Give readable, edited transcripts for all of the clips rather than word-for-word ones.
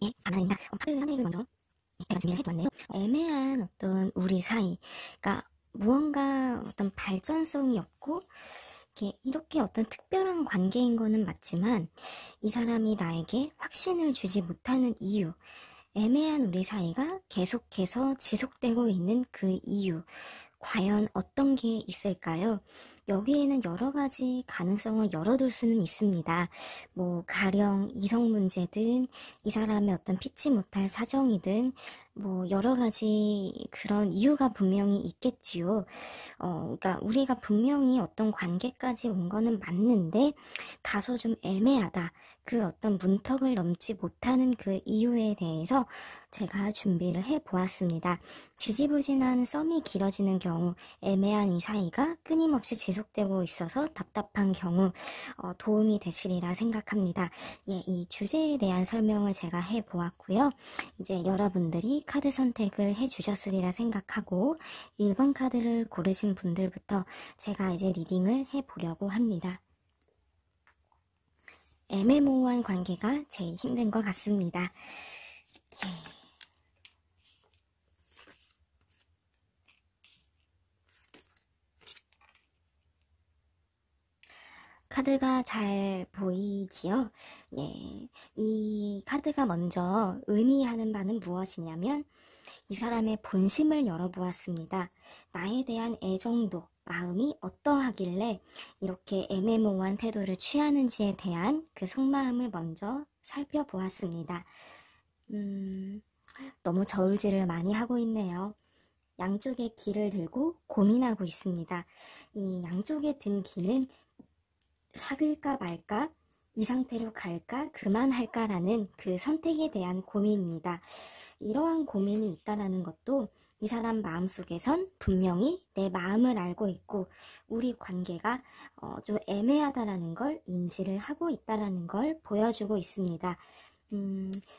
예, 아닙니다. 카드 선택을 먼저 제가 준비를 해두었네요. 애매한 어떤 우리 사이, 그러니까 무언가 어떤 발전성이 없고 이렇게 어떤 특별한 관계인 거는 맞지만 이 사람이 나에게 확신을 주지 못하는 이유, 애매한 우리 사이가 계속해서 지속되고 있는 그 이유, 과연 어떤 게 있을까요? 여기에는 여러 가지 가능성을 열어둘 수는 있습니다. 뭐 가령 이성 문제든 이 사람의 어떤 피치 못할 사정이든 뭐 여러 가지 그런 이유가 분명히 있겠지요. 그러니까 우리가 분명히 어떤 관계까지 온 거는 맞는데 다소 좀 애매하다. 그 어떤 문턱을 넘지 못하는 그 이유에 대해서 제가 준비를 해 보았습니다. 지지부진한 썸이 길어지는 경우, 애매한 이 사이가 끊임없이 지속되고 있어서 답답한 경우 도움이 되시리라 생각합니다. 예, 이 주제에 대한 설명을 제가 해 보았고요. 이제 여러분들이 카드 선택을 해 주셨으리라 생각하고 1번 카드를 고르신 분들부터 제가 이제 리딩을 해 보려고 합니다. 애매모호한 관계가 제일 힘든 것 같습니다. 예. 카드가 잘 보이지요? 예. 이 카드가 먼저 의미하는 바는 무엇이냐면 이 사람의 본심을 열어보았습니다. 나에 대한 애정도, 마음이 어떠하길래 이렇게 애매모호한 태도를 취하는지에 대한 그 속마음을 먼저 살펴보았습니다. 너무 저울질을 많이 하고 있네요. 양쪽에 기를 들고 고민하고 있습니다. 이 양쪽에 든 기는 사귈까 말까, 이 상태로 갈까, 그만할까라는 그 선택에 대한 고민입니다. 이러한 고민이 있다라는 것도 이 사람 마음속에선 분명히 내 마음을 알고 있고 우리 관계가 좀 애매하다라는 걸 인지를 하고 있다라는 걸 보여주고 있습니다.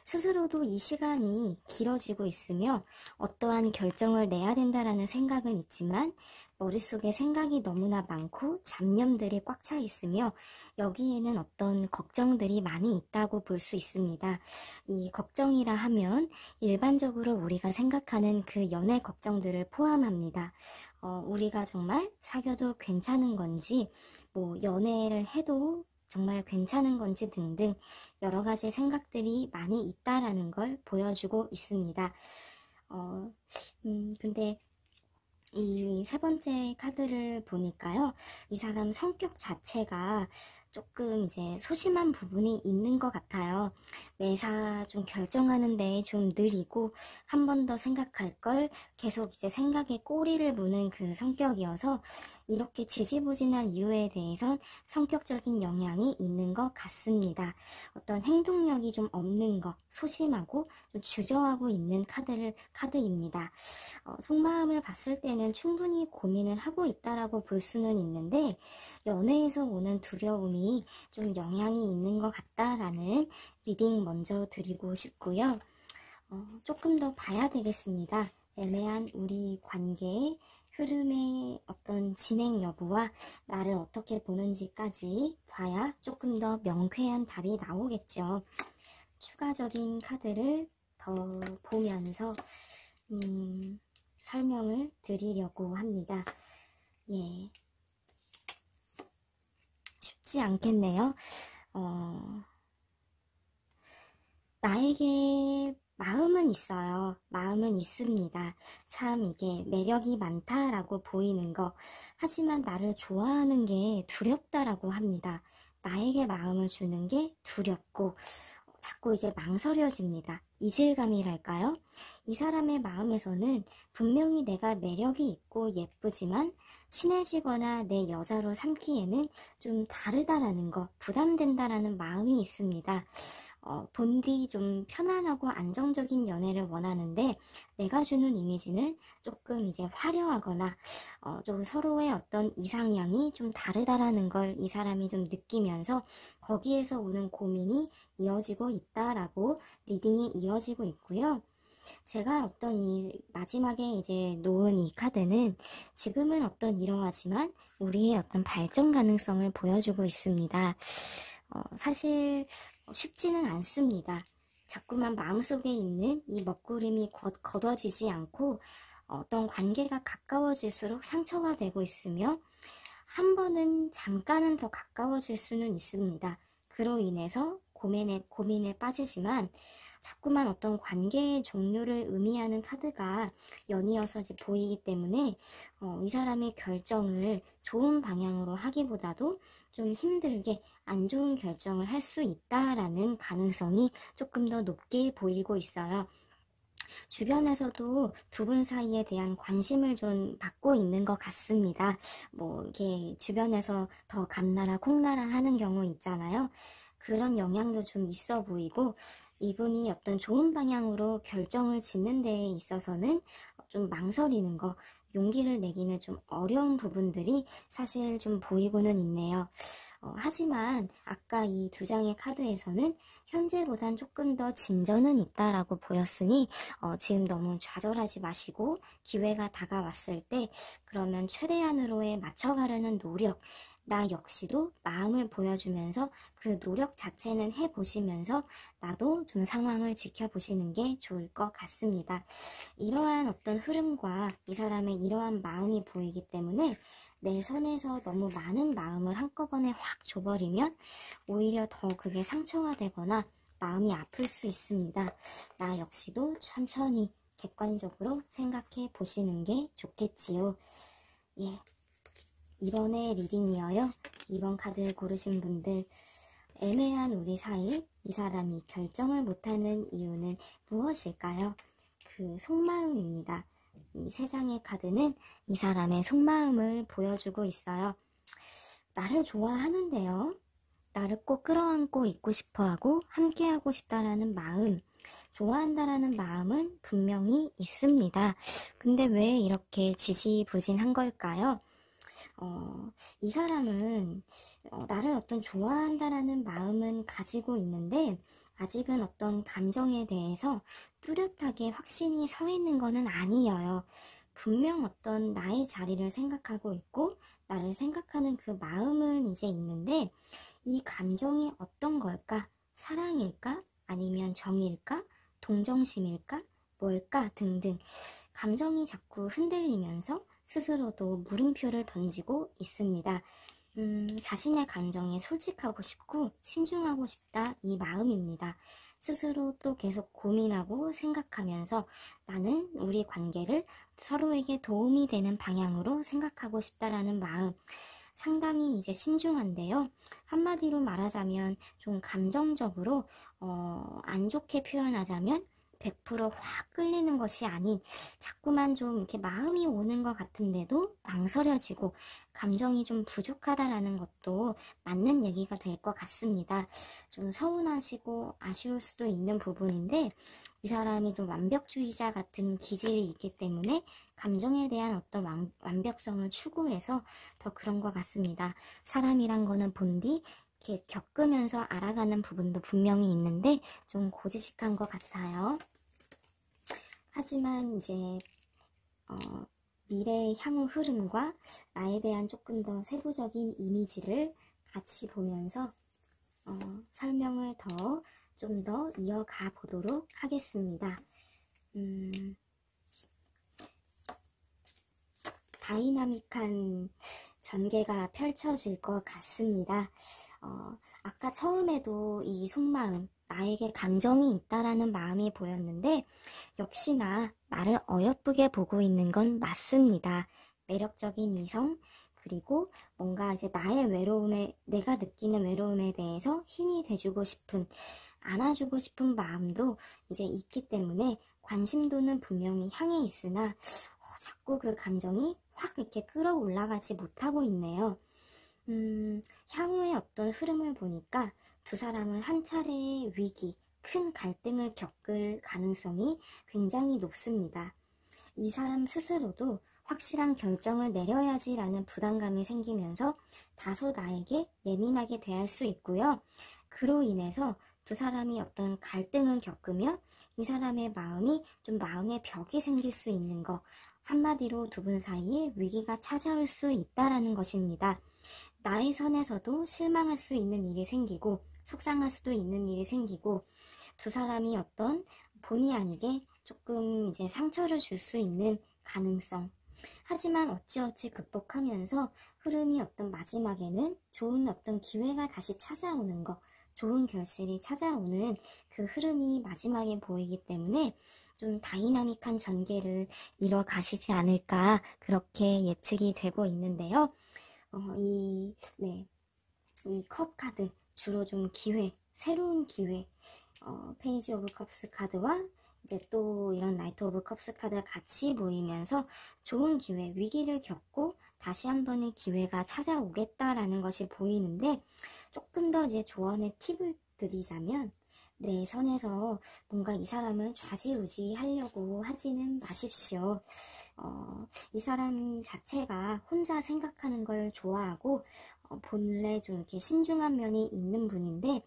스스로도 이 시간이 길어지고 있으며 어떠한 결정을 내야 된다라는 생각은 있지만 머릿속에 생각이 너무나 많고 잡념들이 꽉 차 있으며 여기에는 어떤 걱정들이 많이 있다고 볼 수 있습니다. 이 걱정이라 하면 일반적으로 우리가 생각하는 그 연애 걱정들을 포함합니다. 우리가 정말 사귀어도 괜찮은 건지, 뭐 연애를 해도 정말 괜찮은 건지 등등 여러 가지 생각들이 많이 있다라는 걸 보여주고 있습니다. 근데 이 세 번째 카드를 보니까요, 이 사람 성격 자체가 조금 이제 소심한 부분이 있는 것 같아요. 매사 좀 결정하는데 좀 느리고 한 번 더 생각할 걸 계속 이제 생각에 꼬리를 무는 그 성격이어서 이렇게 지지부진한 이유에 대해선 성격적인 영향이 있는 것 같습니다. 어떤 행동력이 좀 없는 것, 소심하고 좀 주저하고 있는 카드입니다. 속마음을 봤을 때는 충분히 고민을 하고 있다라고 볼 수는 있는데 연애에서 오는 두려움이 좀 영향이 있는 것 같다라는 리딩 먼저 드리고 싶고요. 조금 더 봐야 되겠습니다. 애매한 우리 관계의 흐름의 어떤 진행 여부와 나를 어떻게 보는지까지 봐야 조금 더 명쾌한 답이 나오겠죠. 추가적인 카드를 더 보면서 설명을 드리려고 합니다. 예. 쉽지 않겠네요. 나에게 마음은 있어요. 마음은 있습니다. 참 이게 매력이 많다라고 보이는 거. 하지만 나를 좋아하는 게 두렵다라고 합니다. 나에게 마음을 주는 게 두렵고 자꾸 이제 망설여집니다. 이질감이랄까요? 이 사람의 마음에서는 분명히 내가 매력이 있고 예쁘지만 친해지거나 내 여자로 삼기에는 좀 다르다라는 거, 부담된다라는 마음이 있습니다. 본디 좀 편안하고 안정적인 연애를 원하는데 내가 주는 이미지는 조금 이제 화려하거나 좀 서로의 어떤 이상향이 좀 다르다라는 걸 이 사람이 좀 느끼면서 거기에서 오는 고민이 이어지고 있다라고 리딩이 이어지고 있고요. 제가 어떤 이 마지막에 이제 놓은 이 카드는 지금은 어떤 이러하지만 우리의 어떤 발전 가능성을 보여주고 있습니다. 사실 쉽지는 않습니다. 자꾸만 마음속에 있는 이 먹구름이 걷어지지 않고 어떤 관계가 가까워질수록 상처가 되고 있으며 한 번은 잠깐은 더 가까워질 수는 있습니다. 그로 인해서 고민에 빠지지만 자꾸만 어떤 관계의 종료를 의미하는 카드가 연이어서 보이기 때문에 이 사람의 결정을 좋은 방향으로 하기보다도 좀 힘들게 안 좋은 결정을 할 수 있다라는 가능성이 조금 더 높게 보이고 있어요. 주변에서도 두 분 사이에 대한 관심을 좀 받고 있는 것 같습니다. 이게 주변에서 더 감나라 콩나라 하는 경우 있잖아요. 그런 영향도 좀 있어 보이고, 이분이 어떤 좋은 방향으로 결정을 짓는 데에 있어서는 좀 망설이는 거, 용기를 내기는 좀 어려운 부분들이 사실 좀 보이고는 있네요. 하지만 아까 이 두 장의 카드에서는 현재보단 조금 더 진전은 있다라고 보였으니 지금 너무 좌절하지 마시고 기회가 다가왔을 때 그러면 최대한으로의 맞춰가려는 노력, 나 역시도 마음을 보여주면서 그 노력 자체는 해보시면서 나도 좀 상황을 지켜보시는 게 좋을 것 같습니다. 이러한 어떤 흐름과 이 사람의 이러한 마음이 보이기 때문에 내 선에서 너무 많은 마음을 한꺼번에 확 줘버리면 오히려 더 그게 상처가 되거나 마음이 아플 수 있습니다. 나 역시도 천천히 객관적으로 생각해 보시는 게 좋겠지요. 예. 이번에 리딩이어요. 이번 카드 고르신 분들, 애매한 우리 사이, 이 사람이 결정을 못하는 이유는 무엇일까요? 그 속마음입니다. 이 세 장의 카드는 이 사람의 속마음을 보여주고 있어요. 나를 좋아하는데요. 나를 꼭 끌어안고 있고 싶어하고 함께하고 싶다라는 마음, 좋아한다라는 마음은 분명히 있습니다. 근데 왜 이렇게 지지부진한 걸까요? 이 사람은 나를 어떤 좋아한다라는 마음은 가지고 있는데 아직은 어떤 감정에 대해서 뚜렷하게 확신이 서 있는 것은 아니에요. 분명 어떤 나의 자리를 생각하고 있고 나를 생각하는 그 마음은 이제 있는데 이 감정이 어떤 걸까? 사랑일까? 아니면 정일까? 동정심일까? 뭘까? 등등 감정이 자꾸 흔들리면서 스스로도 물음표를 던지고 있습니다. 자신의 감정에 솔직하고 싶고 신중하고 싶다 이 마음입니다. 스스로 또 계속 고민하고 생각하면서 나는 우리 관계를 서로에게 도움이 되는 방향으로 생각하고 싶다라는 마음, 상당히 이제 신중한데요. 한마디로 말하자면 좀 감정적으로 안 좋게 표현하자면 100%확 끌리는 것이 아닌 자꾸만 좀 이렇게 마음이 오는 것 같은데도 망설여지고 감정이 좀 부족하다라는 것도 맞는 얘기가 될 것 같습니다. 좀 서운하시고 아쉬울 수도 있는 부분인데 이 사람이 좀 완벽주의자 같은 기질이 있기 때문에 감정에 대한 어떤 완벽성을 추구해서 더 그런 것 같습니다. 사람이란 거는 본디 이렇게 겪으면서 알아가는 부분도 분명히 있는데 좀 고지식한 것 같아요. 하지만 이제 미래의 향후 흐름과 나에 대한 조금 더 세부적인 이미지를 같이 보면서 설명을 좀 더 이어가 보도록 하겠습니다. 다이나믹한 전개가 펼쳐질 것 같습니다. 아까 처음에도 이 속마음, 나에게 감정이 있다라는 마음이 보였는데 역시나 나를 어여쁘게 보고 있는 건 맞습니다. 매력적인 이성, 그리고 뭔가 이제 나의 외로움에, 내가 느끼는 외로움에 대해서 힘이 돼주고 싶은, 안아주고 싶은 마음도 이제 있기 때문에 관심도는 분명히 향해 있으나 자꾸 그 감정이 확 이렇게 끌어올라가지 못하고 있네요. 향후의 어떤 흐름을 보니까 두 사람은 한 차례의 위기, 큰 갈등을 겪을 가능성이 굉장히 높습니다. 이 사람 스스로도 확실한 결정을 내려야지라는 부담감이 생기면서 다소 나에게 예민하게 대할 수 있고요. 그로 인해서 두 사람이 어떤 갈등을 겪으며 이 사람의 마음이 좀 마음의 벽이 생길 수 있는 것, 한마디로 두 분 사이에 위기가 찾아올 수 있다라는 것입니다. 나의 선에서도 실망할 수 있는 일이 생기고 속상할 수도 있는 일이 생기고 두 사람이 어떤 본의 아니게 조금 이제 상처를 줄 수 있는 가능성. 하지만 어찌어찌 극복하면서 흐름이 어떤 마지막에는 좋은 어떤 기회가 다시 찾아오는 것, 좋은 결실이 찾아오는 그 흐름이 마지막에 보이기 때문에 좀 다이나믹한 전개를 이뤄가시지 않을까 그렇게 예측이 되고 있는데요. 이 컵 카드 주로 좀 기회, 새로운 기회, 페이지 오브 컵스 카드와 이제 또 이런 나이트 오브 컵스 카드가 같이 모이면서 좋은 기회, 위기를 겪고 다시 한 번의 기회가 찾아오겠다라는 것이 보이는데 조금 더 이제 조언의 팁을 드리자면 내 선에서 뭔가 이 사람을 좌지우지 하려고 하지는 마십시오. 이 사람 자체가 혼자 생각하는 걸 좋아하고 본래 좀 이렇게 신중한 면이 있는 분인데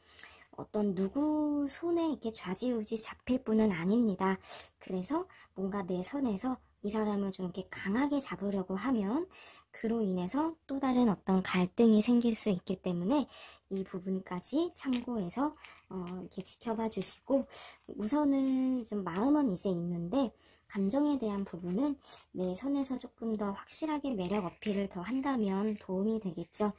어떤 누구 손에 이렇게 좌지우지 잡힐 분은 아닙니다. 그래서 뭔가 내 선에서 이 사람을 좀 이렇게 강하게 잡으려고 하면 그로 인해서 또 다른 어떤 갈등이 생길 수 있기 때문에 이 부분까지 참고해서 이렇게 지켜봐 주시고 우선은 좀 마음은 이제 있는데 감정에 대한 부분은 내 선에서 조금 더 확실하게 매력 어필을 더 한다면 도움이 되겠죠.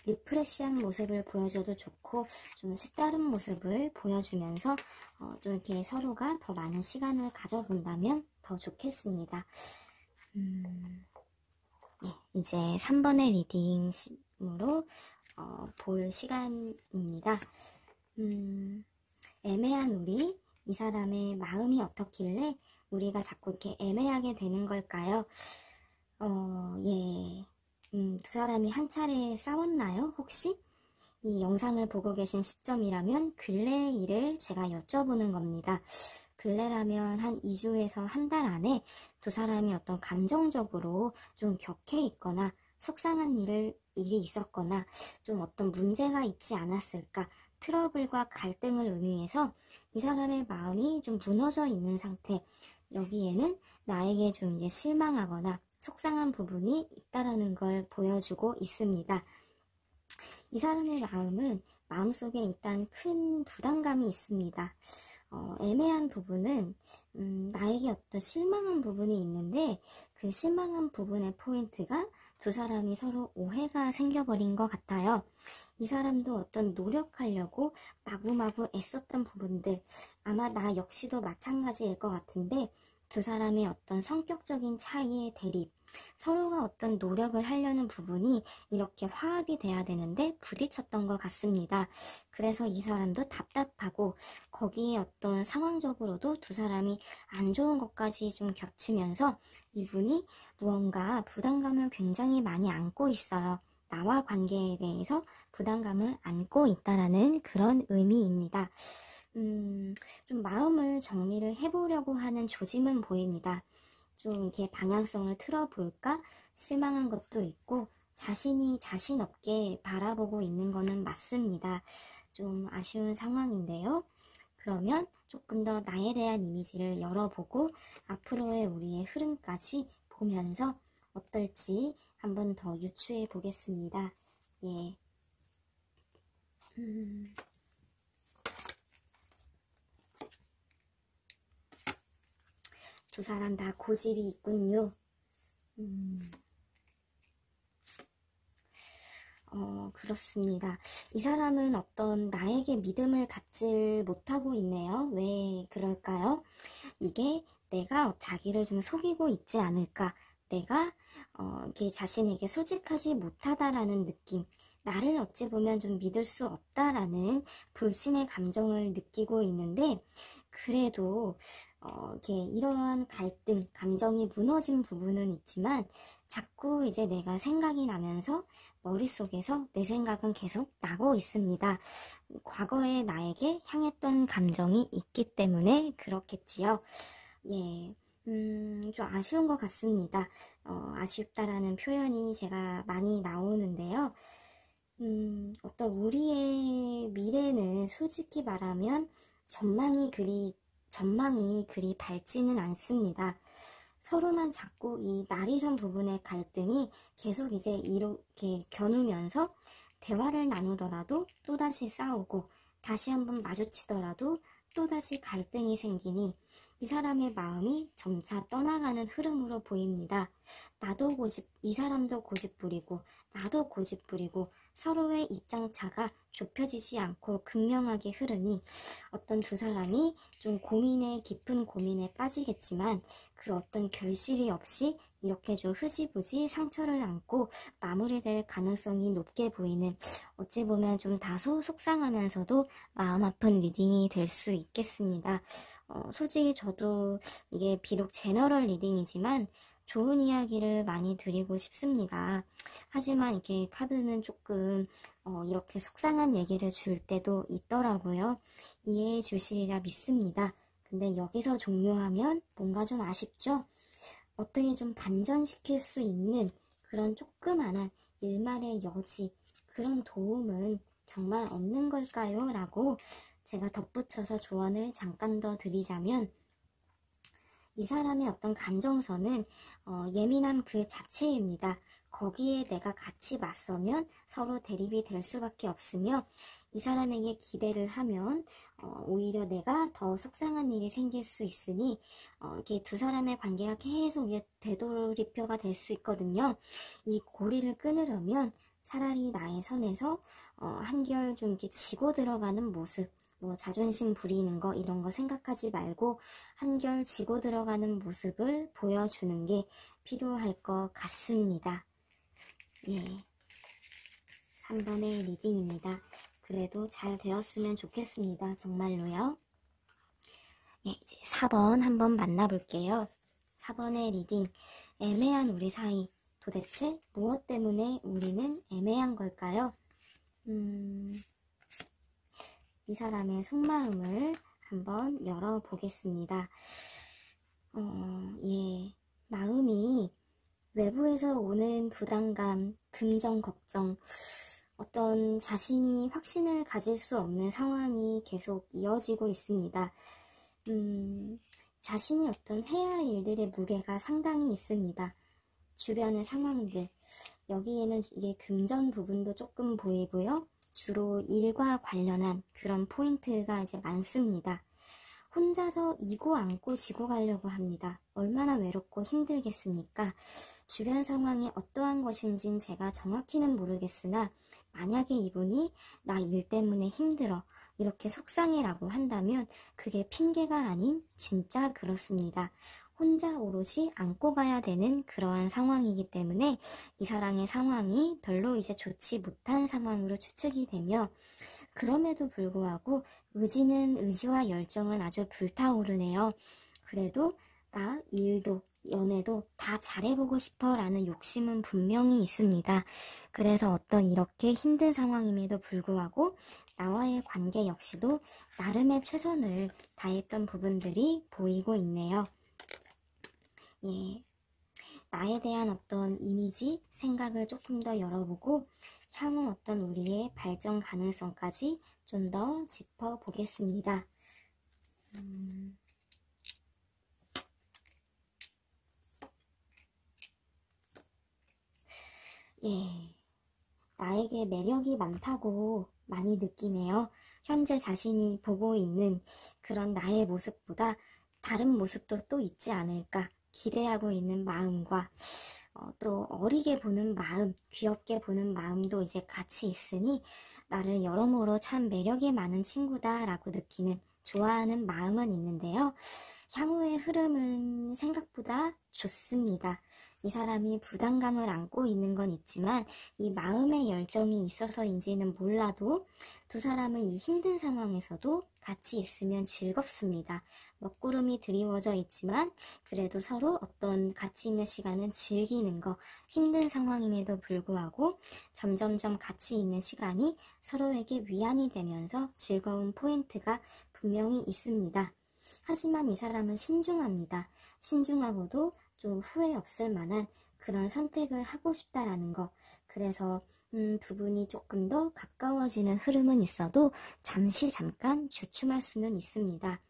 리프레시한 모습을 보여줘도 좋고 좀 색다른 모습을 보여주면서 좀 이렇게 서로가 더 많은 시간을 가져본다면 더 좋겠습니다. 네, 이제 3번의 리딩으로 볼 시간입니다. 애매한 우리, 이 사람의 마음이 어떻길래 우리가 자꾸 이렇게 애매하게 되는 걸까요? 두 사람이 한 차례 싸웠나요? 혹시? 이 영상을 보고 계신 시점이라면 근래 일을 제가 여쭤보는 겁니다. 근래라면 한 2주에서 한 달 안에 두 사람이 어떤 감정적으로 좀 격해 있거나 속상한 일이 있었거나 좀 어떤 문제가 있지 않았을까? 트러블과 갈등을 의미해서 이 사람의 마음이 좀 무너져 있는 상태. 여기에는 나에게 좀 이제 실망하거나 속상한 부분이 있다라는 걸 보여주고 있습니다. 이 사람의 마음은 마음속에 일단 큰 부담감이 있습니다. 애매한 부분은 나에게 어떤 실망한 부분이 있는데 그 실망한 부분의 포인트가 두 사람이 서로 오해가 생겨버린 것 같아요. 이 사람도 어떤 노력하려고 마구마구 애썼던 부분들 아마 나 역시도 마찬가지일 것 같은데 두 사람의 어떤 성격적인 차이의 대립 서로가 어떤 노력을 하려는 부분이 이렇게 화합이 돼야 되는데 부딪혔던 것 같습니다. 그래서 이 사람도 답답하고 거기에 어떤 상황적으로도 두 사람이 안 좋은 것까지 좀 겹치면서 이분이 무언가 부담감을 굉장히 많이 안고 있어요. 나와 관계에 대해서 부담감을 안고 있다라는 그런 의미입니다. 좀 마음을 정리를 해보려고 하는 조짐은 보입니다. 좀 이렇게 방향성을 틀어볼까? 실망한 것도 있고 자신이 자신 없게 바라보고 있는 거는 맞습니다. 좀 아쉬운 상황인데요. 그러면 조금 더 나에 대한 이미지를 열어보고 앞으로의 우리의 흐름까지 보면서 어떨지 한번 더 유추해 보겠습니다. 예. 두 사람 다 고집이 있군요. 그렇습니다. 이 사람은 어떤 나에게 믿음을 갖지 못하고 있네요. 왜 그럴까요? 이게 내가 자기를 좀 속이고 있지 않을까? 내가 이렇게 자신에게 솔직하지 못하다라는 느낌, 나를 어찌 보면 좀 믿을 수 없다라는 불신의 감정을 느끼고 있는데 그래도 이렇게 이러한 갈등, 감정이 무너진 부분은 있지만 자꾸 이제 내가 생각이 나면서 머릿속에서 내 생각은 계속 나고 있습니다. 과거의 나에게 향했던 감정이 있기 때문에 그렇겠지요. 예, 좀 아쉬운 것 같습니다. 아쉽다라는 표현이 제가 많이 나오는데요. 어떤 우리의 미래는 솔직히 말하면 전망이 그리 밝지는 않습니다. 서로만 자꾸 이 나리선 부분의 갈등이 계속 이제 이렇게 겨누면서 대화를 나누더라도 또다시 싸우고 다시 한번 마주치더라도 또다시 갈등이 생기니 이 사람의 마음이 점차 떠나가는 흐름으로 보입니다. 나도 고집, 이 사람도 고집 부리고 나도 고집 부리고 서로의 입장차가 좁혀지지 않고 극명하게 흐르니 어떤 두 사람이 좀 깊은 고민에 빠지겠지만 그 어떤 결실이 없이 이렇게 좀 흐지부지 상처를 안고 마무리될 가능성이 높게 보이는, 어찌 보면 좀 다소 속상하면서도 마음 아픈 리딩이 될 수 있겠습니다. 솔직히 저도 이게 비록 제너럴 리딩이지만 좋은 이야기를 많이 드리고 싶습니다. 하지만 이렇게 카드는 조금 이렇게 속상한 얘기를 줄 때도 있더라고요. 이해해 주시리라 믿습니다. 근데 여기서 종료하면 뭔가 좀 아쉽죠? 어떻게 좀 반전시킬 수 있는 그런 조그만한 일말의 여지, 그런 도움은 정말 없는 걸까요? 라고 제가 덧붙여서 조언을 잠깐 더 드리자면, 이 사람의 어떤 감정선은 예민함 그 자체입니다. 거기에 내가 같이 맞서면 서로 대립이 될 수밖에 없으며, 이 사람에게 기대를 하면 오히려 내가 더 속상한 일이 생길 수 있으니 이렇게 두 사람의 관계가 계속 되돌이표가 될 수 있거든요. 이 고리를 끊으려면 차라리 나의 선에서 한결 좀 이렇게 지고 들어가는 모습, 뭐 자존심 부리는 거 이런 거 생각하지 말고 한결 지고 들어가는 모습을 보여주는 게 필요할 것 같습니다. 예, 3번의 리딩입니다. 그래도 잘 되었으면 좋겠습니다. 정말로요. 예, 이제 4번 한번 만나볼게요. 4번의 리딩, 애매한 우리 사이. 도대체 무엇 때문에 우리는 애매한 걸까요? 이 사람의 속마음을 한번 열어보겠습니다. 예, 마음이 외부에서 오는 부담감, 긍정, 걱정, 어떤 자신이 확신을 가질 수 없는 상황이 계속 이어지고 있습니다. 자신이 어떤 해야 할 일들의 무게가 상당히 있습니다. 주변의 상황들, 여기에는 이게 금전 부분도 조금 보이고요. 주로 일과 관련한 그런 포인트가 이제 많습니다. 혼자서 이고 안고 지고 가려고 합니다. 얼마나 외롭고 힘들겠습니까? 주변 상황이 어떠한 것인진 제가 정확히는 모르겠으나 만약에 이분이 나 일 때문에 힘들어 이렇게 속상해라고 한다면 그게 핑계가 아닌 진짜 그렇습니다. 혼자 오롯이 안고 가야 되는 그러한 상황이기 때문에 이 사람의 상황이 별로 이제 좋지 못한 상황으로 추측이 되며, 그럼에도 불구하고 의지와 열정은 아주 불타오르네요. 그래도 나 일도 연애도 다 잘해보고 싶어 라는 욕심은 분명히 있습니다. 그래서 어떤 이렇게 힘든 상황임에도 불구하고 나와의 관계 역시도 나름의 최선을 다했던 부분들이 보이고 있네요. 예, 나에 대한 어떤 이미지, 생각을 조금 더 열어보고 향후 어떤 우리의 발전 가능성까지 좀 더 짚어보겠습니다. 예, 나에게 매력이 많다고 많이 느끼네요. 현재 자신이 보고 있는 그런 나의 모습보다 다른 모습도 또 있지 않을까 기대하고 있는 마음과 또 어리게 보는 마음, 귀엽게 보는 마음도 이제 같이 있으니 나를 여러모로 참 매력이 많은 친구다라고 느끼는, 좋아하는 마음은 있는데요. 향후의 흐름은 생각보다 좋습니다. 이 사람이 부담감을 안고 있는 건 있지만 이 마음의 열정이 있어서인지는 몰라도 두 사람은 이 힘든 상황에서도 같이 있으면 즐겁습니다. 먹구름이 드리워져 있지만 그래도 서로 어떤 같이 있는 시간은 즐기는 거, 힘든 상황임에도 불구하고 점점점 같이 있는 시간이 서로에게 위안이 되면서 즐거운 포인트가 분명히 있습니다. 하지만 이 사람은 신중합니다. 신중하고도 좀 후회 없을 만한 그런 선택을 하고 싶다라는 거. 그래서 두 분이 조금 더 가까워지는 흐름은 있어도 잠깐 주춤할 수는 있습니다.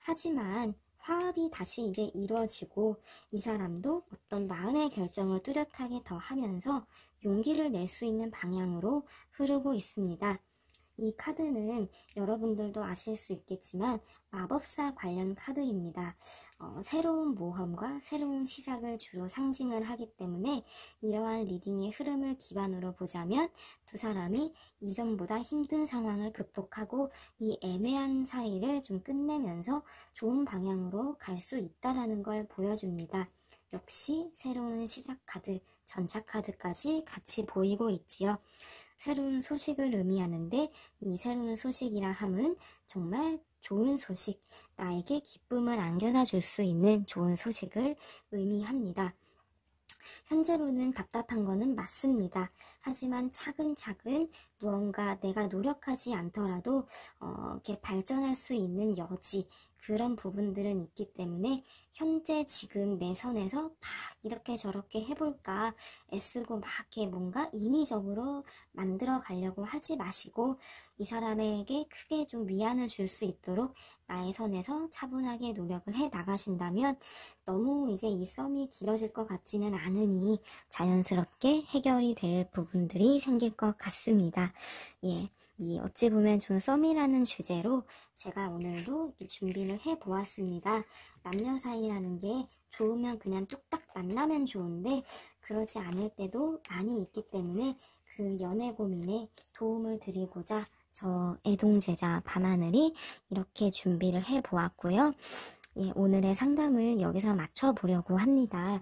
하지만 화합이 다시 이제 이루어지고 이 사람도 어떤 마음의 결정을 뚜렷하게 더 하면서 용기를 낼 수 있는 방향으로 흐르고 있습니다. 이 카드는 여러분들도 아실 수 있겠지만 마법사 관련 카드입니다. 새로운 모험과 새로운 시작을 주로 상징을 하기 때문에 이러한 리딩의 흐름을 기반으로 보자면 두 사람이 이전보다 힘든 상황을 극복하고 이 애매한 사이를 좀 끝내면서 좋은 방향으로 갈 수 있다라는 걸 보여줍니다. 역시 새로운 시작 카드, 전차 카드까지 같이 보이고 있지요. 새로운 소식을 의미하는데 이 새로운 소식이라 함은 정말 좋은 소식, 나에게 기쁨을 안겨다 줄 수 있는 좋은 소식을 의미합니다. 현재로는 답답한 거는 맞습니다. 하지만 차근차근 무언가 내가 노력하지 않더라도 이렇게 발전할 수 있는 여지, 그런 부분들은 있기 때문에 현재 지금 내 선에서 막 이렇게 저렇게 해볼까 애쓰고 막 이렇게 뭔가 인위적으로 만들어 가려고 하지 마시고 이 사람에게 크게 좀 위안을 줄 수 있도록 나의 선에서 차분하게 노력을 해 나가신다면 너무 이제 이 썸이 길어질 것 같지는 않으니 자연스럽게 해결이 될 부분들이 생길 것 같습니다. 예. 이 어찌 보면 좀 썸이라는 주제로 제가 오늘도 이렇게 준비를 해 보았습니다. 남녀 사이라는 게 좋으면 그냥 뚝딱 만나면 좋은데 그러지 않을 때도 많이 있기 때문에 그 연애 고민에 도움을 드리고자 저 애동제자 밤하늘이 이렇게 준비를 해 보았고요. 예, 오늘의 상담을 여기서 마쳐보려고 합니다.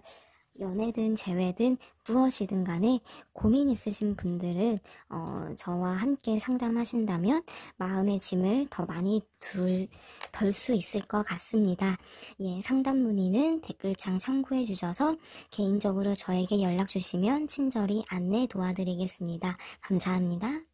연애든 재회든 무엇이든 간에 고민 있으신 분들은 저와 함께 상담하신다면 마음의 짐을 더 많이 덜 수 있을 것 같습니다. 예, 상담 문의는 댓글창 참고해 주셔서 개인적으로 저에게 연락 주시면 친절히 안내 도와드리겠습니다. 감사합니다.